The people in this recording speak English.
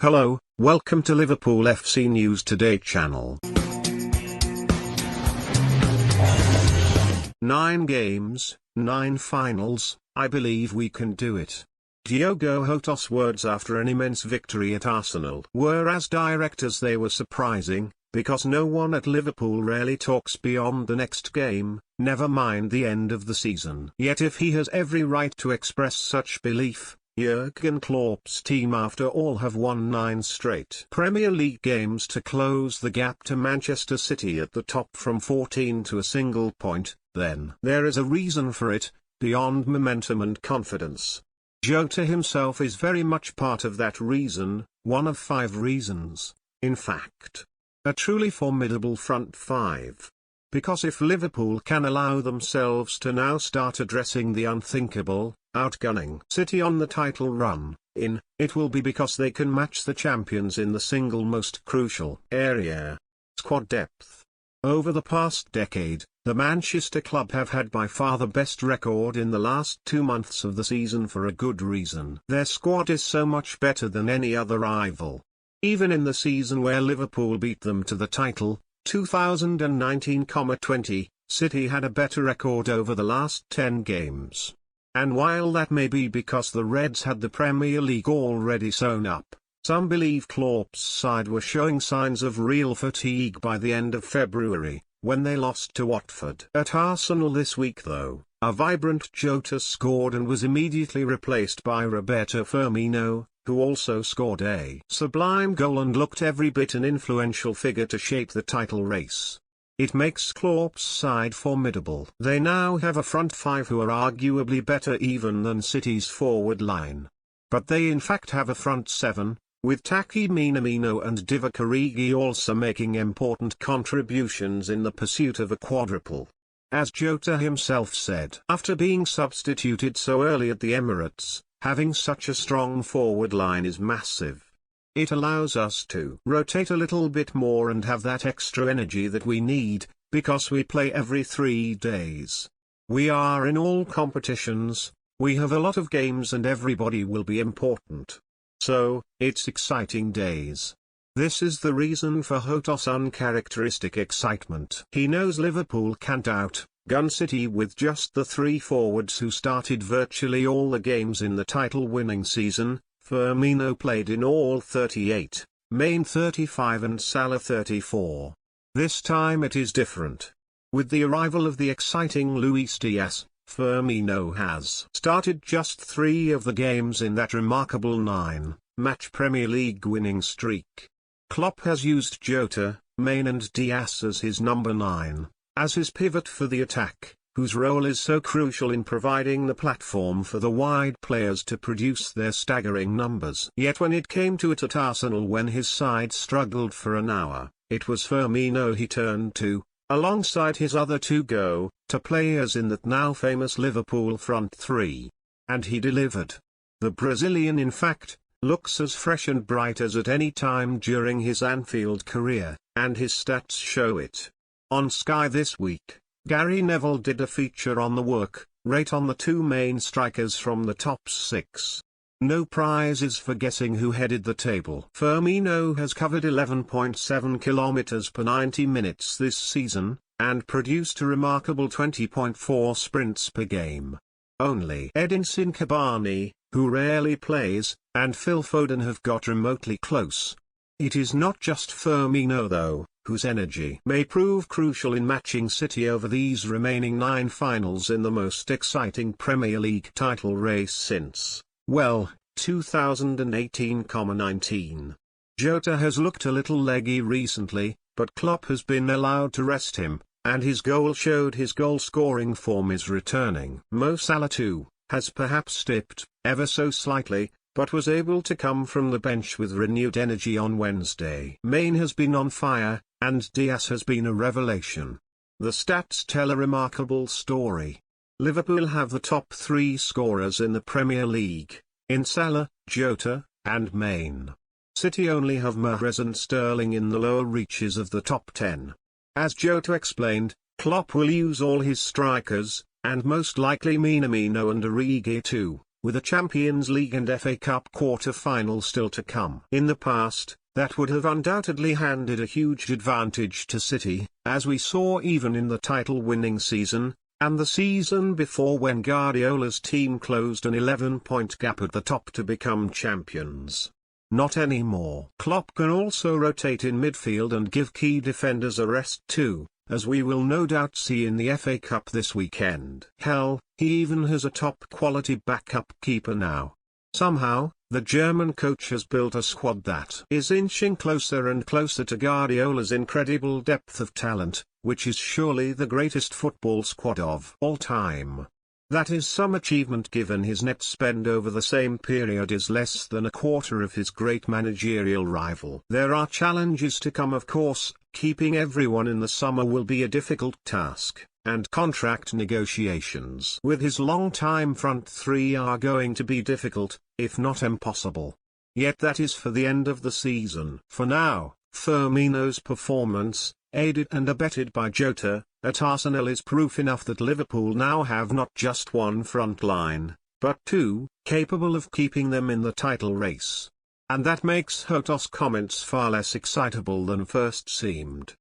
Hello, welcome to Liverpool FC News Today channel. 9 games, 9 finals, I believe we can do it. Diogo Jota's words after an immense victory at Arsenal were as direct as they were surprising, because no one at Liverpool rarely talks beyond the next game, never mind the end of the season. Yet if he has every right to express such belief, Jurgen Klopp's team after all have won 9 straight Premier League games to close the gap to Manchester City at the top from 14 to a single point. Then there is a reason for it, beyond momentum and confidence. Jota himself is very much part of that reason, one of 5 reasons, in fact. A truly formidable front 5. Because if Liverpool can allow themselves to now start addressing the unthinkable, outgunning City on the title run, it will be because they can match the champions in the single most crucial area: squad depth. Over the past decade, the Manchester club have had by far the best record in the last 2 months of the season for a good reason. Their squad is so much better than any other rival. Even in the season where Liverpool beat them to the title, 2019-20, City had a better record over the last 10 games. And while that may be because the Reds had the Premier League already sewn up, some believe Klopp's side were showing signs of real fatigue by the end of February, when they lost to Watford. At Arsenal this week though, a vibrant Jota scored and was immediately replaced by Roberto Firmino, who also scored a sublime goal and looked every bit an influential figure to shape the title race. It makes Klopp's side formidable. They now have a front 5 who are arguably better even than City's forward line. But they in fact have a front 7, with Taki Minamino and Divock Origi also making important contributions in the pursuit of a quadruple. As Jota himself said after being substituted so early at the Emirates, having such a strong forward line is massive. It allows us to rotate a little bit more and have that extra energy that we need, because we play every 3 days. We are in all competitions, we have a lot of games and everybody will be important. So, it's exciting days. This is the reason for Jota's uncharacteristic excitement. He knows Liverpool can't outgun City with just the 3 forwards who started virtually all the games in the title-winning season. Firmino played in all 38, Mane 35 and Salah 34. This time it is different. With the arrival of the exciting Luis Diaz, Firmino has started just 3 of the games in that remarkable 9-match Premier League winning streak. Klopp has used Jota, Mane and Diaz as his number 9, as his pivot for the attack, whose role is so crucial in providing the platform for the wide players to produce their staggering numbers. Yet when it came to it at Arsenal, when his side struggled for an hour, it was Firmino he turned to, alongside his other 2 go-to players in that now famous Liverpool front 3. And he delivered. The Brazilian in fact, looks as fresh and bright as at any time during his Anfield career, and his stats show it. On Sky this week, Gary Neville did a feature on the work rate on the 2 main strikers from the top 6. No prizes for guessing who headed the table. Firmino has covered 11.7 kilometers per 90 minutes this season, and produced a remarkable 20.4 sprints per game. Only Edinson Cavani, who rarely plays, and Phil Foden have got remotely close. It is not just Firmino though, whose energy may prove crucial in matching City over these remaining 9 finals in the most exciting Premier League title race since, well, 2018-19. Jota has looked a little leggy recently, but Klopp has been allowed to rest him, and his goal showed his goal-scoring form is returning. Mo Salah too, has perhaps dipped, ever so slightly, but was able to come from the bench with renewed energy on Wednesday. Mane has been on fire, and Diaz has been a revelation. The stats tell a remarkable story. Liverpool have the top 3 scorers in the Premier League, in Salah, Jota, and Mane. City only have Mahrez and Sterling in the lower reaches of the top 10. As Jota explained, Klopp will use all his strikers, and most likely Minamino and Origi too, with a Champions League and FA Cup quarter-final still to come. In the past, that would have undoubtedly handed a huge advantage to City, as we saw even in the title-winning season, and the season before when Guardiola's team closed an 11-point gap at the top to become champions. Not anymore. Klopp can also rotate in midfield and give key defenders a rest too, as we will no doubt see in the FA Cup this weekend. Hell, he even has a top-quality backup keeper now. Somehow, the German coach has built a squad that is inching closer and closer to Guardiola's incredible depth of talent, which is surely the greatest football squad of all time. That is some achievement given his net spend over the same period is less than a quarter of his great managerial rival. There are challenges to come, of course. Keeping everyone in the summer will be a difficult task, and contract negotiations with his long-time front three are going to be difficult, if not impossible. Yet that is for the end of the season. For now, Firmino's performance, aided and abetted by Jota, at Arsenal is proof enough that Liverpool now have not just one front line, but two, capable of keeping them in the title race. And that makes Jota's comments far less excitable than first seemed.